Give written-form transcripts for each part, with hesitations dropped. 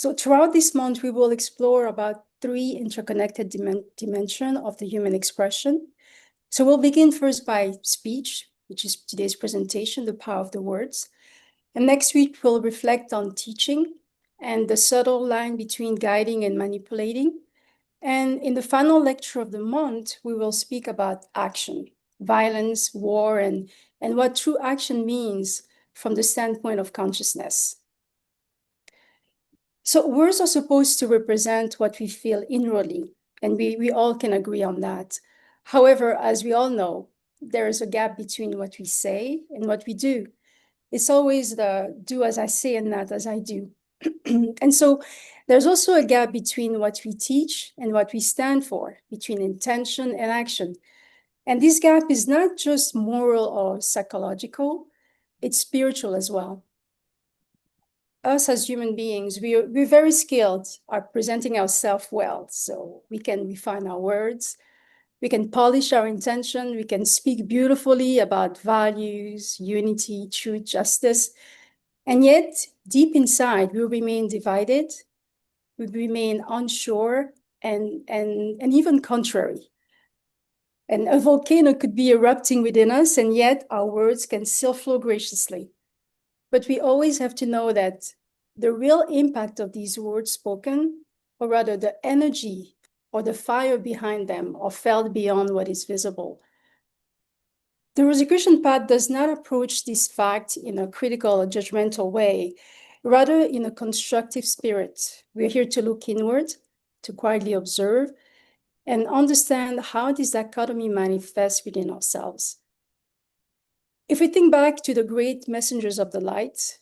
So throughout this month, we will explore about three interconnected dimensions of the human expression. So we'll begin first by speech, which is today's presentation, the power of the words. And next week, we'll reflect on teaching and the subtle line between guiding and manipulating. And in the final lecture of the month, we will speak about action, violence, war, and what true action means from the standpoint of consciousness. So words are supposed to represent what we feel inwardly, and we all can agree on that. However, as we all know, there is a gap between what we say and what we do. It's always the do as I say and not as I do. And so there's also a gap between what we teach and what we stand for, between intention and action. And this gap is not just moral or psychological, it's spiritual as well. Us as human beings, we're very skilled at presenting ourselves well. So we can refine our words, we can polish our intention, we can speak beautifully about values, unity, truth, justice. And yet, deep inside, we remain divided, we remain unsure, and even contrary. And a volcano could be erupting within us, and yet our words can still flow graciously. But we always have to know that the real impact of these words spoken, or rather the energy or the fire behind them, are felt beyond what is visible. The Rosicrucian path does not approach this fact in a critical or judgmental way, rather in a constructive spirit. We're here to look inward, to quietly observe, and understand how this dichotomy manifests within ourselves. If we think back to the great messengers of the light,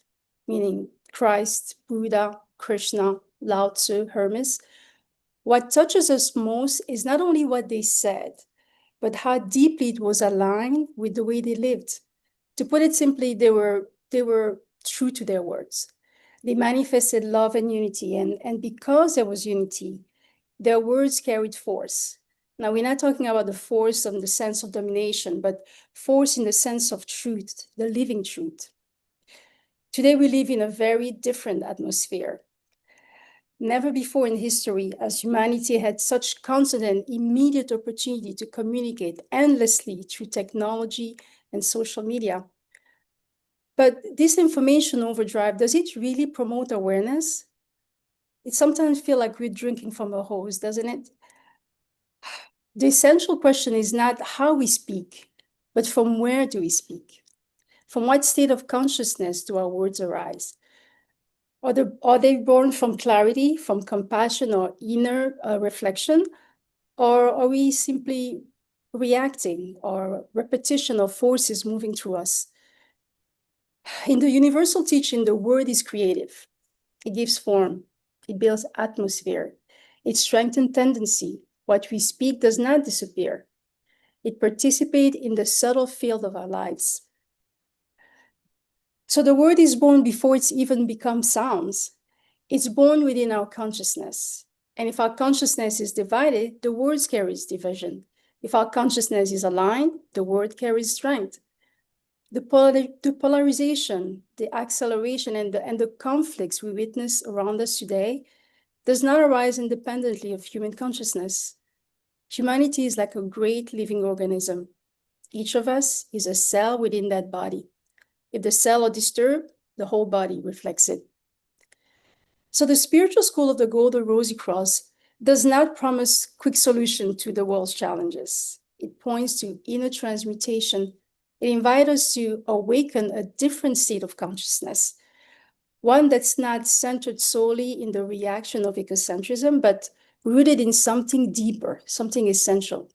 meaning Christ, Buddha, Krishna, Lao Tzu, Hermes, what touches us most is not only what they said, but how deeply it was aligned with the way they lived. To put it simply, they were true to their words. They manifested love and unity, and because there was unity, their words carried force. Now, we're not talking about the force in the sense of domination, but force in the sense of truth, the living truth. Today, we live in a very different atmosphere. Never before in history has humanity had such constant and immediate opportunity to communicate endlessly through technology and social media. But this information overdrive, does it really promote awareness? It sometimes feels like we're drinking from a hose, doesn't it? The essential question is not how we speak, but from where do we speak? From what state of consciousness do our words arise? Are they born from clarity, from compassion or inner reflection? Or are we simply reacting or repetition of forces moving through us? In the universal teaching, the word is creative. It gives form. It builds atmosphere. It strengthens tendency. What we speak does not disappear. It participates in the subtle field of our lives. So the word is born before it's even become sounds. It's born within our consciousness. And if our consciousness is divided, the word carries division. If our consciousness is aligned, the word carries strength. The polarization, the acceleration, and the conflicts we witness around us today does not arise independently of human consciousness. Humanity is like a great living organism. Each of us is a cell within that body. If the cell are disturbed, the whole body reflects it. So the spiritual school of the Golden Rosy Cross does not promise quick solution to the world's challenges. It points to inner transmutation. It invites us to awaken a different state of consciousness, one that's not centered solely in the reaction of egocentrism, but rooted in something deeper, something essential.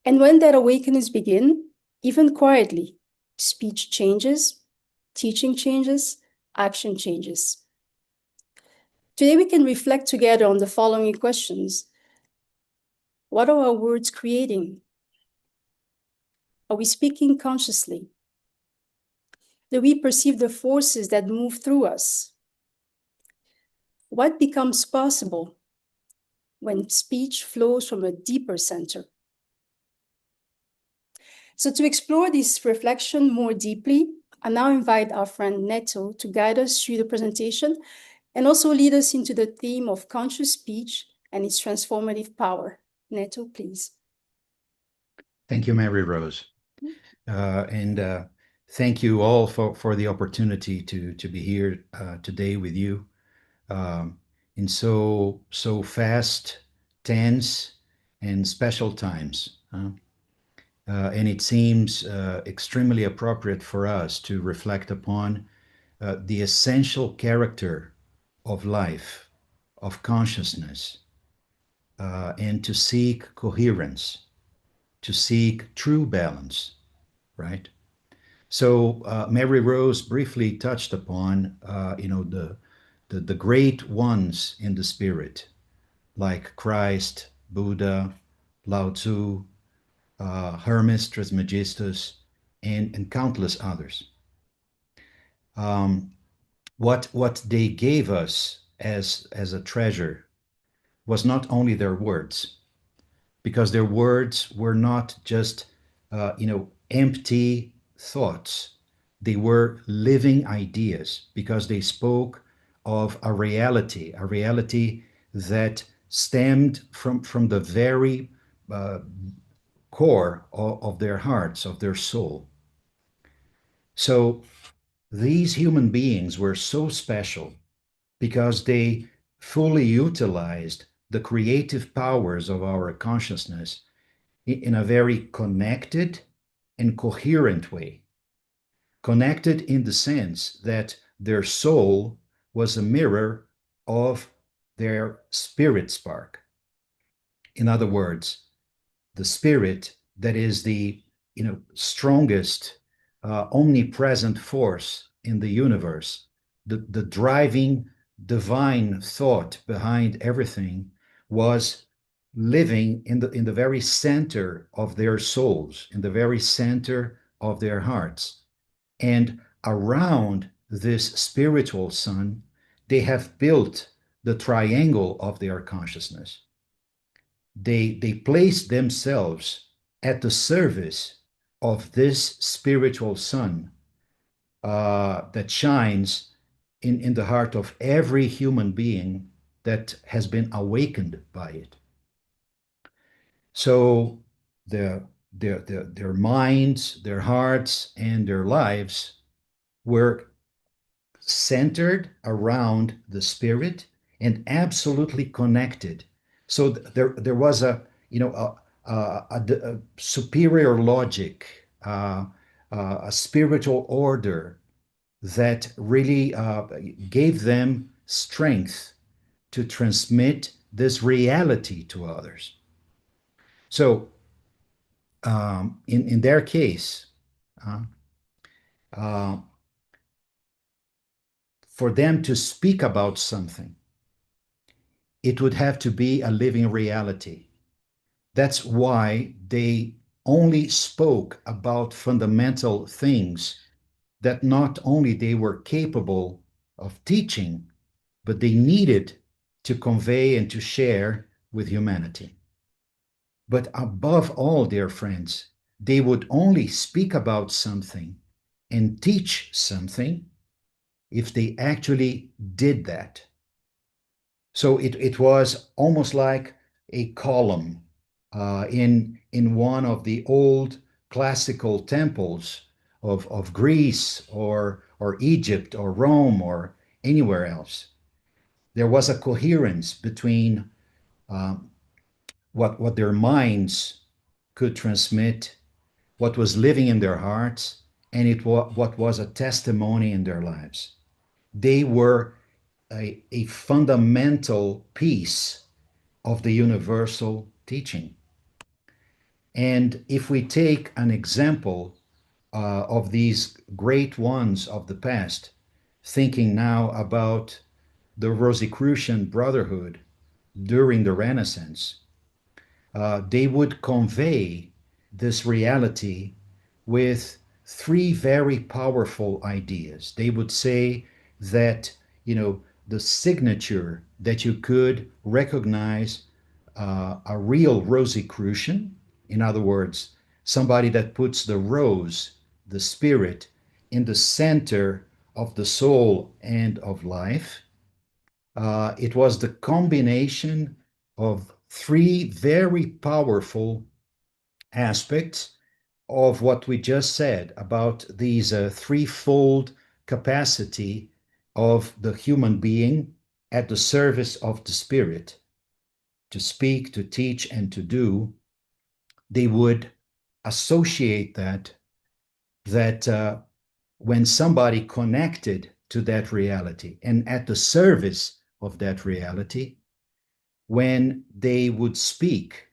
And when that awakenings begin, even quietly, speech changes, teaching changes, action changes. Today, we can reflect together on the following questions. What are our words creating? Are we speaking consciously? Do we perceive the forces that move through us? What becomes possible when speech flows from a deeper center? So to explore this reflection more deeply, I now invite our friend Neto to guide us through the presentation and also lead us into the theme of conscious speech and its transformative power. Neto, please. Thank you, Mary Rose. And thank you all for the opportunity to be here today with you um, in so fast, tense, and special times. And it seems extremely appropriate for us to reflect upon the essential character of life, of consciousness, and to seek coherence, to seek true balance, right? So Mary Rose briefly touched upon, the great ones in the spirit, like Christ, Buddha, Lao Tzu, Hermes Trismegistus, and countless others. Um, what they gave us as a treasure was not only their words, because their words were not just empty thoughts. They were living ideas because they spoke of a reality that stemmed from the very uh, core of their hearts, of their soul. So these human beings were so special because they fully utilized the creative powers of our consciousness in a very connected and coherent way. Connected in the sense that their soul was a mirror of their spirit spark. In other words, the spirit that is the strongest omnipresent force in the universe, the driving divine thought behind everything, was living in the very center of their souls, in the very center of their hearts. And around this spiritual sun, they have built the triangle of their consciousness. They place themselves at the service of this spiritual sun that shines in the heart of every human being that has been awakened by it. So their minds, their hearts, and their lives were centered around the spirit and absolutely connected. So there was a superior logic, a spiritual order that really gave them strength to transmit this reality to others. So in their case, uh, uh, for them to speak about something, it would have to be a living reality. That's why they only spoke about fundamental things that not only they were capable of teaching, but they needed to convey and to share with humanity. But above all, dear friends, they would only speak about something and teach something if they actually did that. So it was almost like a column in one of the old classical temples of Greece or Egypt or Rome or anywhere else. There was a coherence between um, what their minds could transmit, what was living in their hearts, and what was a testimony in their lives. They were a fundamental piece of the universal teaching. And if we take an example of these great ones of the past, thinking now about the Rosicrucian Brotherhood during the Renaissance, they would convey this reality with three very powerful ideas. They would say that, the signature that you could recognize a real Rosicrucian, in other words, somebody that puts the rose, the spirit, in the center of the soul and of life. It was the combination of three very powerful aspects of what we just said about these threefold capacity of the human being at the service of the spirit to speak, to teach, and to do. They would associate that when somebody connected to that reality and at the service of that reality, when they would speak,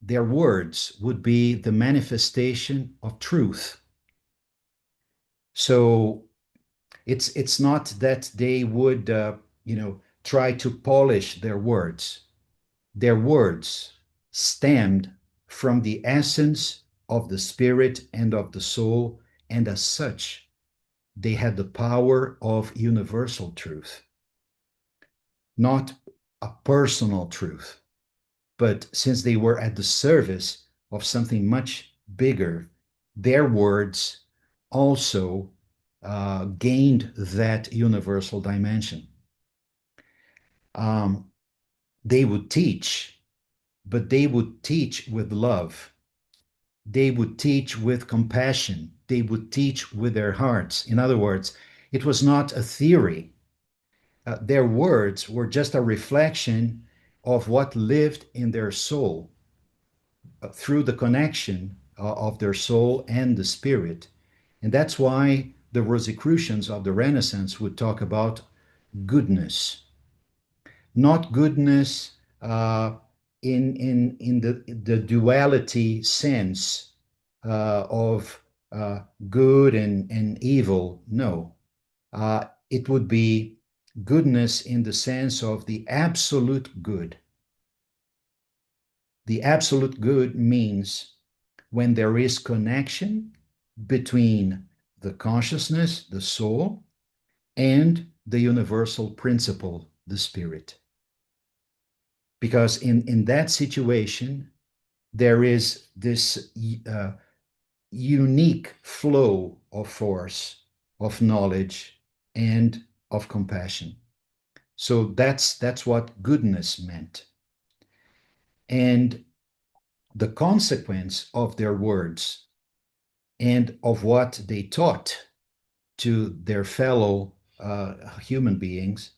their words would be the manifestation of truth. So it's not that they would try to polish their words. Their words stemmed from the essence of the spirit and of the soul, and as such, they had the power of universal truth, not a personal truth. But since they were at the service of something much bigger, their words also gained that universal dimension. Um, they would teach, but they would teach with love. They would teach with compassion. They would teach with their hearts. In other words, it was not a theory. Their words were just a reflection of what lived in their soul through the connection of their soul and the spirit. And that's why the Rosicrucians of the Renaissance would talk about goodness, not goodness in the duality sense of good and evil. No, it would be goodness in the sense of the absolute good. The absolute good means when there is connection between the consciousness, the soul, and the universal principle, the spirit. Because in that situation, there is this unique flow of force, of knowledge, and of compassion. So that's what goodness meant. And the consequence of their words and of what they taught to their fellow human beings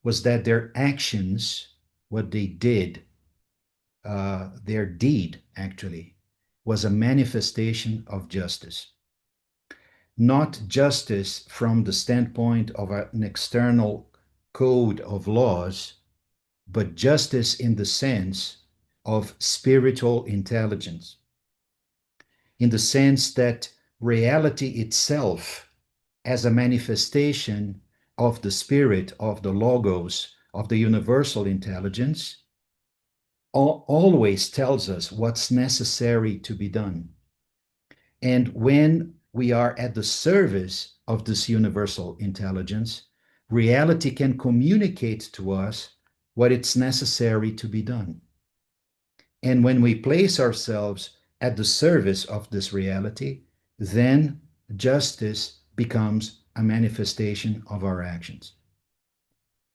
was that their actions, what they did, their deed actually, was a manifestation of justice. Not justice from the standpoint of an external code of laws, but justice in the sense of spiritual intelligence, in the sense that reality itself, as a manifestation of the spirit, of the logos, of the universal intelligence, always tells us what's necessary to be done. And when we are at the service of this universal intelligence, reality can communicate to us what it's necessary to be done. And when we place ourselves at the service of this reality, then justice becomes a manifestation of our actions.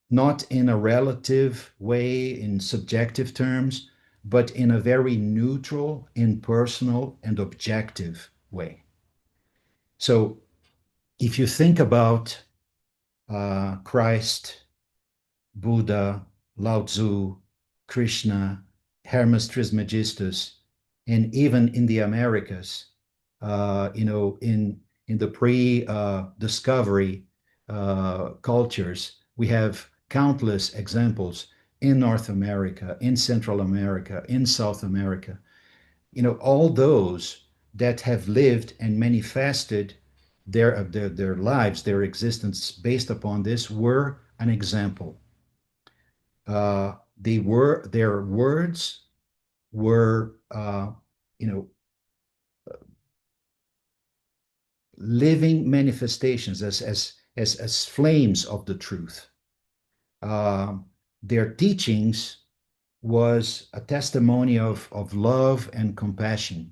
Not in a relative way, in subjective terms, but in a very neutral, impersonal, and objective way. So if you think about Christ, Buddha, Lao Tzu, Krishna, Hermes Trismegistus, and even in the Americas, in the pre-discovery cultures, we have countless examples in North America, in Central America, in South America. All those that have lived and manifested their lives, their existence based upon this were an example. Their words were you know living manifestations as flames of the truth. Uh, their teachings was a testimony of love and compassion,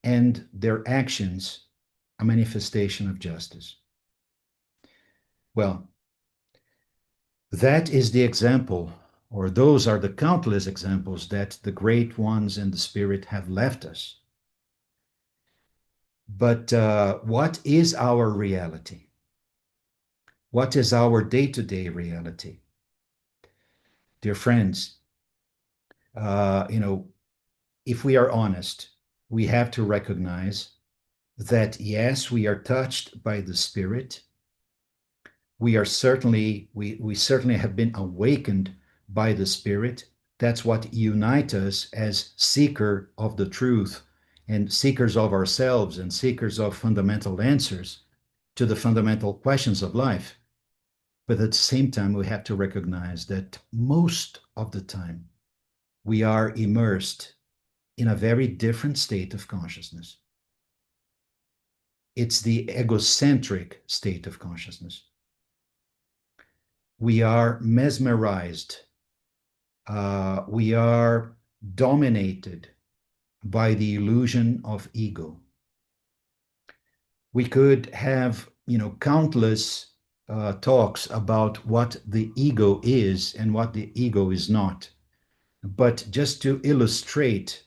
and their actions a manifestation of justice. Well, That is the example, or those are the countless examples that the great ones in the spirit have left us. But what is our reality? What is our day to day reality? Dear friends, you know, if we are honest, we have to recognize that yes, we are touched by the Spirit. We certainly have been awakened by the Spirit. That's what unites us as seeker of the truth and seekers of ourselves and seekers of fundamental answers to the fundamental questions of life. But at the same time, we have to recognize that most of the time we are immersed in a very different state of consciousness. It's the egocentric state of consciousness. We are mesmerized. We are dominated by the illusion of ego. We could have, countless talks about what the ego is and what the ego is not. But just to illustrate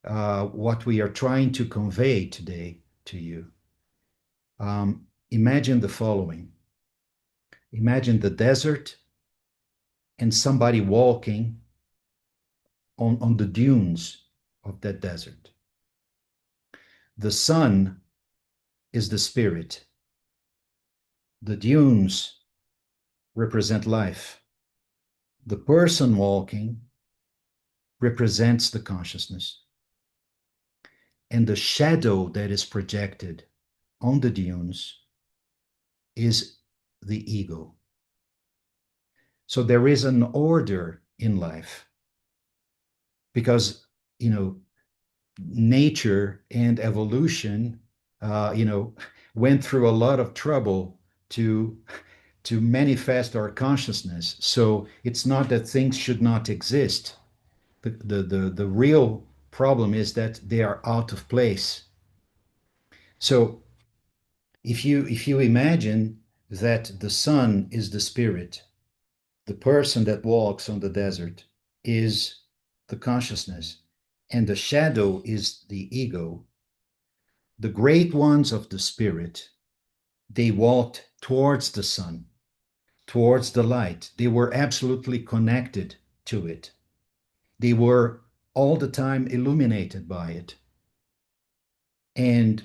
what we are trying to convey today to you, imagine the following. Imagine the desert and somebody walking on the dunes of that desert. The sun is the spirit. The dunes represent life. The person walking represents the consciousness. And the shadow that is projected on the dunes is the ego. So there is an order in life because, nature and evolution, went through a lot of trouble to manifest our consciousness. So it's not that things should not exist. The real problem is that they are out of place. So if you imagine that the sun is the spirit, the person that walks on the desert is the consciousness, and the shadow is the ego, the great ones of the spirit, they walked towards the sun, towards the light. They were absolutely connected to it. They were all the time illuminated by it. And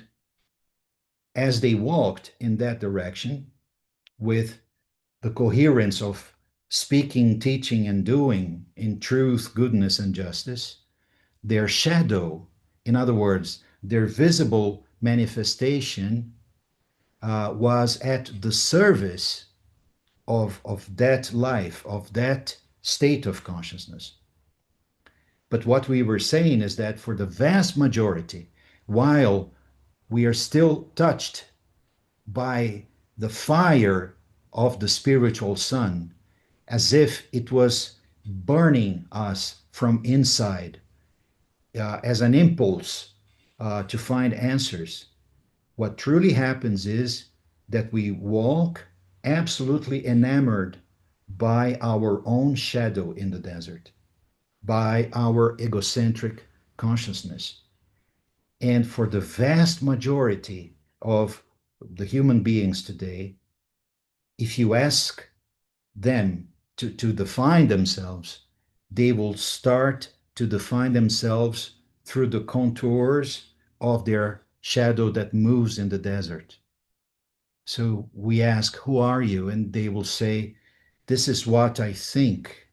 as they walked in that direction with the coherence of speaking, teaching, and doing in truth, goodness, and justice, their shadow, in other words, their visible manifestation, was at the service of that life, of that state of consciousness. But what we were saying is that for the vast majority, while we are still touched by the fire of the spiritual sun, as if it was burning us from inside, as an impulse to find answers. What truly happens is that we walk absolutely enamored by our own shadow in the desert, by our egocentric consciousness. And for the vast majority of the human beings today, if you ask them to define themselves, they will start to define themselves through the contours of their shadow that moves in the desert. So we ask, who are you? And they will say, this is what I think,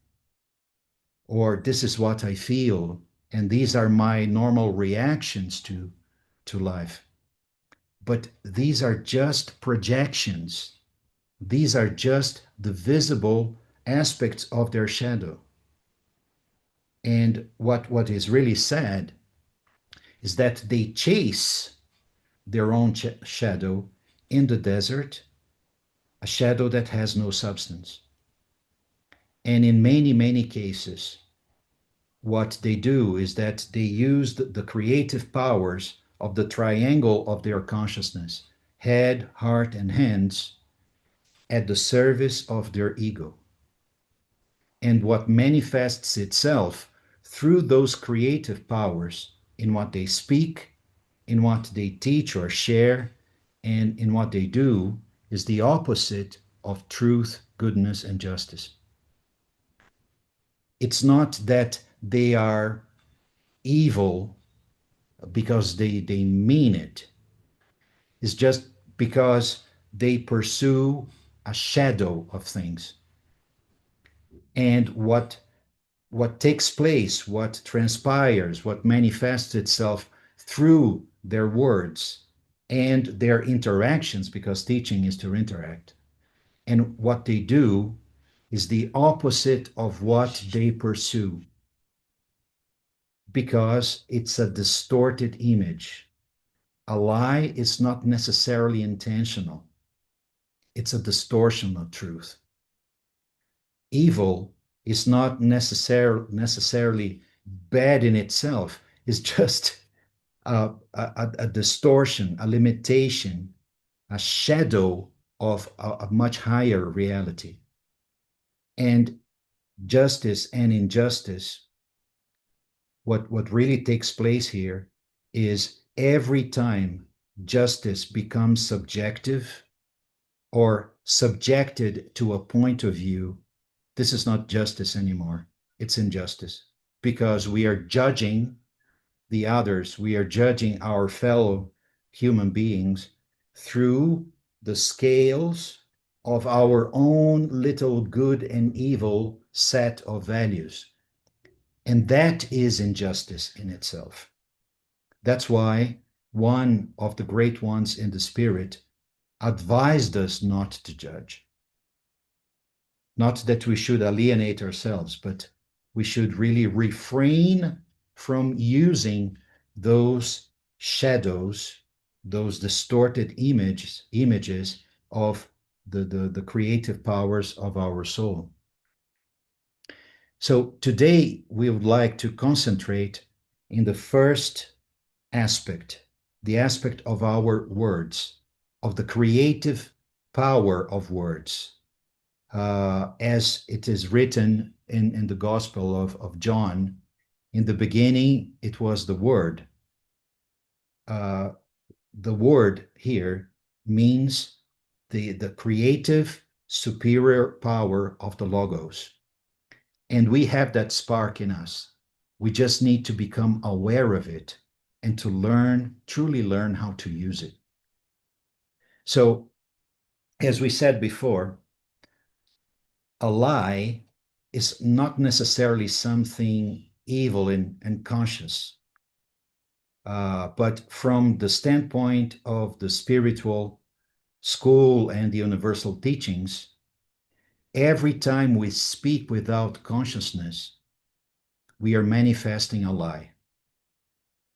or this is what I feel, and these are my normal reactions to life. But these are just projections. These are just the visible aspects of their shadow. And what is really sad is that they chase their own shadow in the desert, a shadow that has no substance. And in many, many cases, what they do is that they use the creative powers of the triangle of their consciousness, head, heart, and hands, at the service of their ego. and what manifests itself through those creative powers in what they speak, in what they teach or share, and in what they do is the opposite of truth, goodness, and justice. It's not that they are evil because they mean it. It's just because they pursue a shadow of things. And what takes place, what transpires, what manifests itself through their words and their interactions, because teaching is to interact. And what they do is the opposite of what they pursue, because it's a distorted image. A lie is not necessarily intentional, it's a distortion of truth. Evil is not necessarily bad in itself, it's just a distortion, a limitation, a shadow of a much higher reality. And justice and injustice, what really takes place here is every time justice becomes subjective or subjected to a point of view, this is not justice anymore. It's injustice, because we are judging the others, we are judging our fellow human beings through the scales of our own little good and evil set of values. And that is injustice in itself. That's why one of the great ones in the spirit advised us not to judge. Not that we should alienate ourselves, but we should really refrain from using those shadows, those distorted images of the creative powers of our soul. So today we would like to concentrate in the first aspect, the aspect of our words, of the creative power of words, as it is written in the Gospel of John. In the beginning, it was the Word. Uh, the Word here means the creative superior power of the Logos. And we have that spark in us. We just need to become aware of it and to learn, truly learn how to use it. So, as we said before, a lie is not necessarily something evil and conscious. But from the standpoint of the spiritual school and the universal teachings, every time we speak without consciousness, we are manifesting a lie.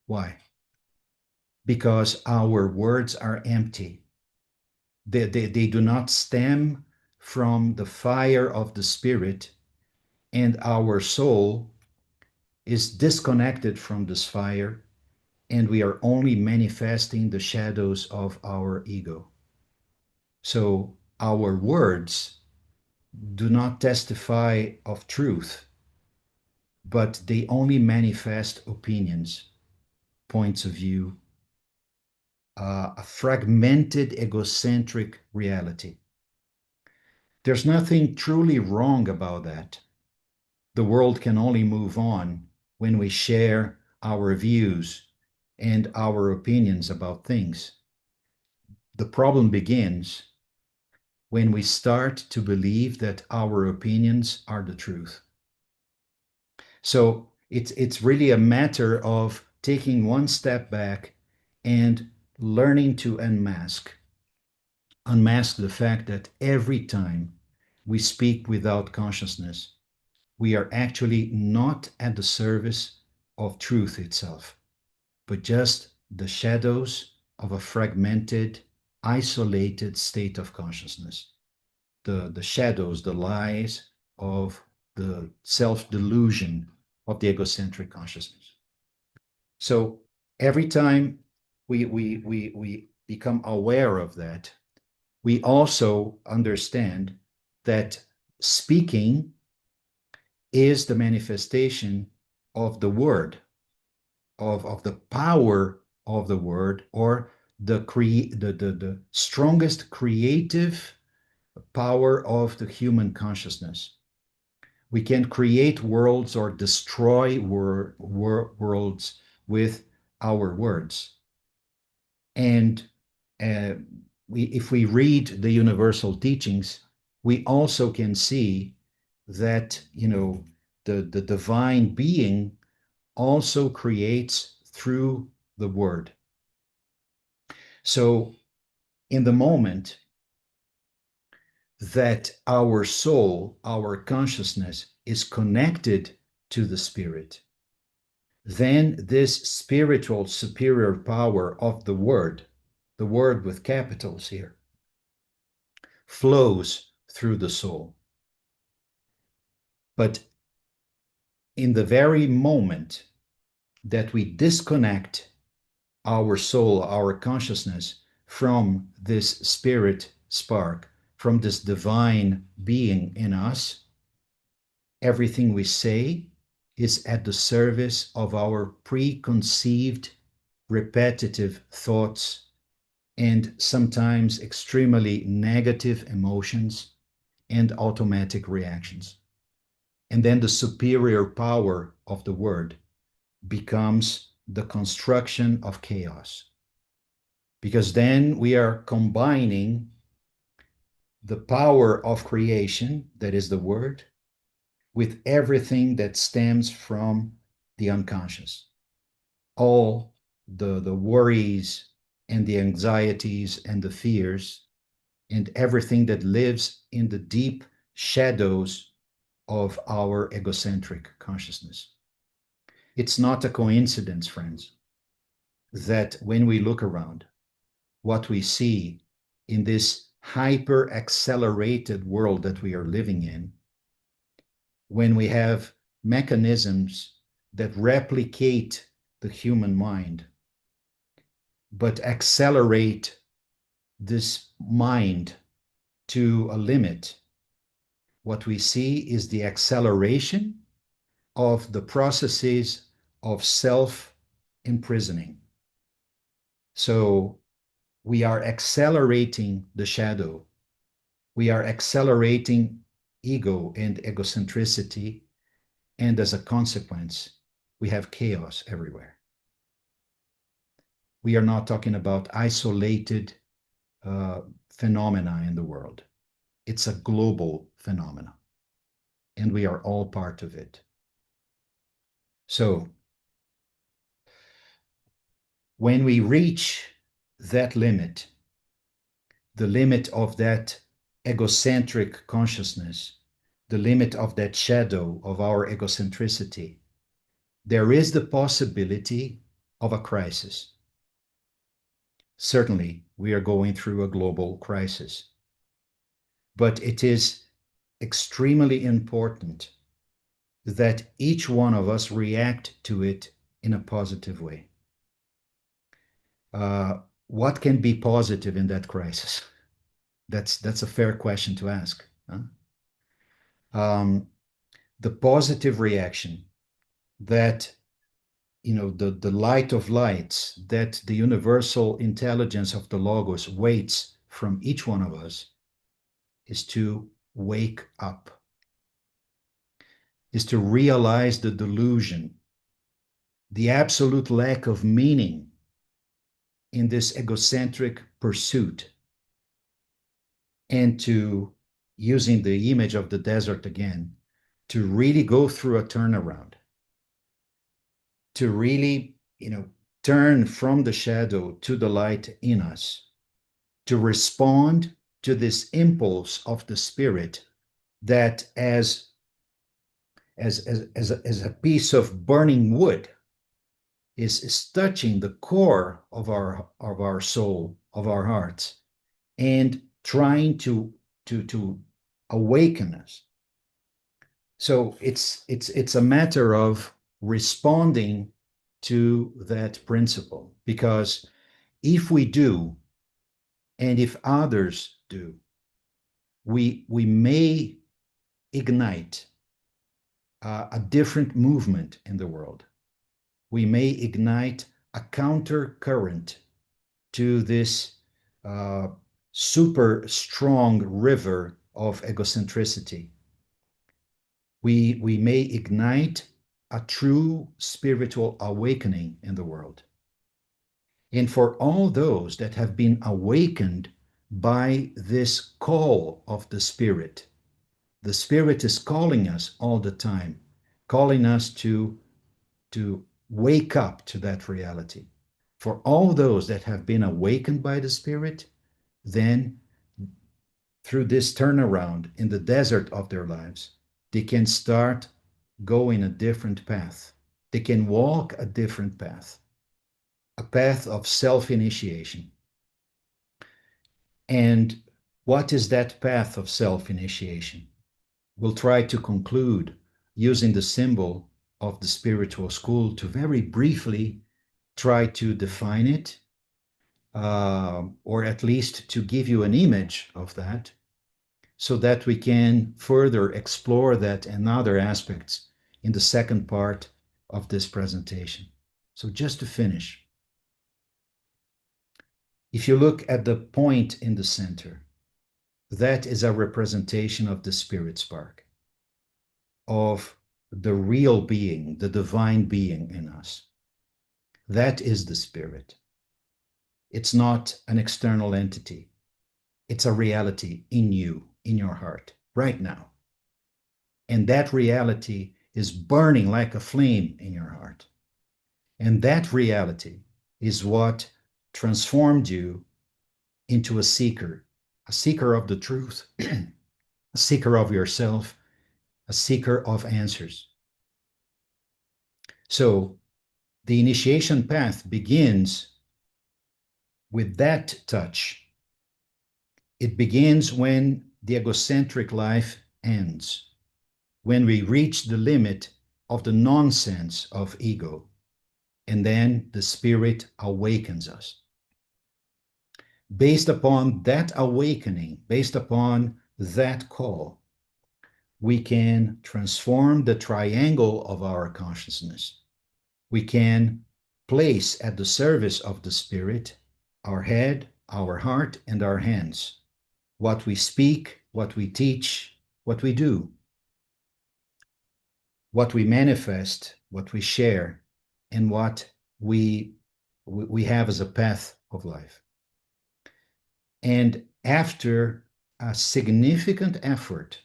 Why? Because our words are empty. They do not stem from the fire of the Spirit, and our soul is disconnected from this fire, and we are only manifesting the shadows of our ego. So our words do not testify of truth, but they only manifest opinions, points of view, a fragmented egocentric reality. There's nothing truly wrong about that. The world can only move on when we share our views and our opinions about things. The problem begins when we start to believe that our opinions are the truth. So it's really a matter of taking one step back and learning to unmask the fact that every time we speak without consciousness, we are actually not at the service of truth itself, but just the shadows of a fragmented, isolated state of consciousness. The shadows, the lies of the self-delusion of the egocentric consciousness. So every time we become aware of that, we also understand that speaking is the manifestation of the word, of the power of the word, or the strongest creative power of the human consciousness. We can create worlds or destroy worlds with our words. And uh, if we read the universal teachings, we also can see that, the divine being also creates through the word. So, in the moment that our soul, our consciousness is connected to the spirit, then this spiritual superior power of the word with capitals here, flows through the soul. But in the very moment that we disconnect our soul, our consciousness from this spirit spark, from this divine being in us, everything we say is at the service of our preconceived, repetitive thoughts and sometimes extremely negative emotions and automatic reactions. And then the superior power of the word becomes the construction of chaos. Because then we are combining the power of creation, that is the word, with everything that stems from the unconscious. All the worries and the anxieties and the fears and everything that lives in the deep shadows of our egocentric consciousness. It's not a coincidence, friends, that when we look around, what we see in this hyper accelerated world that we are living in, when we have mechanisms that replicate the human mind, but accelerate this mind to a limit, what we see is the acceleration of the processes of self imprisoning. So we are accelerating the shadow. We are accelerating ego and egocentricity. And as a consequence, we have chaos everywhere. We are not talking about isolated phenomena in the world. It's a global phenomena, and we are all part of it. So when we reach that limit, the limit of that egocentric consciousness, the limit of that shadow of our egocentricity, there is the possibility of a crisis. Certainly, we are going through a global crisis, but it is extremely important that each one of us react to it in a positive way. What can be positive in that crisis? That's a fair question to ask. Huh? The positive reaction that, the light of lights, that the universal intelligence of the Logos waits from each one of us, is to wake up, is to realize the delusion, the absolute lack of meaning in this egocentric pursuit, and to, using the image of the desert again, to really go through a turnaround, to really, turn from the shadow to the light in us, to respond to this impulse of the spirit that as a piece of burning wood is touching the core of our soul, of our hearts, and trying to awaken us. So it's a matter of responding to that principle, because if we do, and if others do, we may ignite a different movement in the world. We may ignite a counter current to this uh, super strong river of egocentricity. We may ignite a true spiritual awakening in the world. And for all those that have been awakened by this call of the Spirit is calling us all the time, calling us to wake up to that reality. For all those that have been awakened by the Spirit, then through this turnaround in the desert of their lives, they can start going a different path. They can walk a different path, a path of self initiation. And what is that path of self initiation? We'll try to conclude using the symbol of the spiritual school to very briefly try to define it, or at least to give you an image of that, so that we can further explore that and other aspects in the second part of this presentation. So just to finish, if you look at the point in the center, that is a representation of the spirit spark, of the real being, the divine being in us. That is the spirit. It's not an external entity. It's a reality in you, in your heart, right now. And that reality is burning like a flame in your heart. And that reality is what transformed you into a seeker of the truth, a seeker of yourself, a seeker of answers. So the initiation path begins with that touch. It begins when the egocentric life ends, when we reach the limit of the nonsense of ego, and then the Spirit awakens us. Based upon that awakening, based upon that call, we can transform the triangle of our consciousness. We can place at the service of the Spirit our head, our heart, and our hands, what we speak, what we teach, what we do, what we manifest, what we share, and what we have as a path of life. And after a significant effort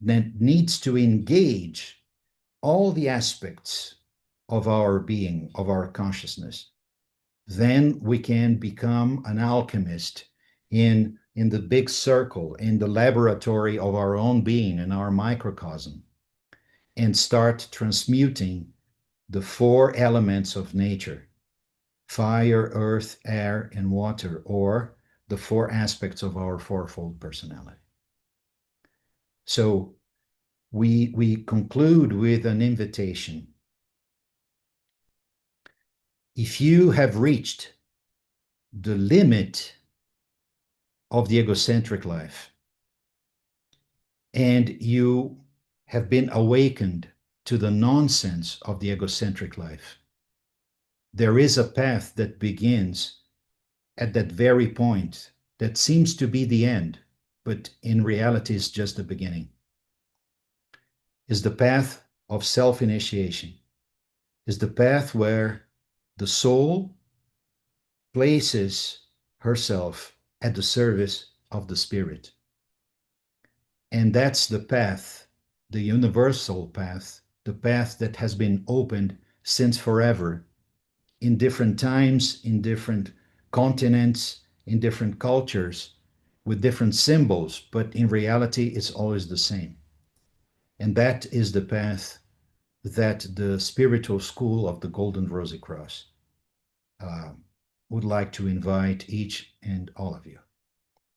that needs to engage all the aspects of our being, of our consciousness, then we can become an alchemist in the big circle, in the laboratory of our own being, in our microcosm, and start transmuting the four elements of nature: fire, earth, air, and water, or the four aspects of our fourfold personality. So we conclude with an invitation. If you have reached the limit of the egocentric life and you have been awakened to the nonsense of the egocentric life, there is a path that begins at that very point that seems to be the end, but in reality is just the beginning. Is the path of self-initiation, is the path where the soul places herself at the service of the Spirit. And that's the path, the universal path, the path that has been opened since forever, in different times, in different continents, in different cultures, with different symbols, but in reality, it's always the same. And that is the path that the spiritual school of the Golden Rosy Cross uh, would like to invite each and all of you.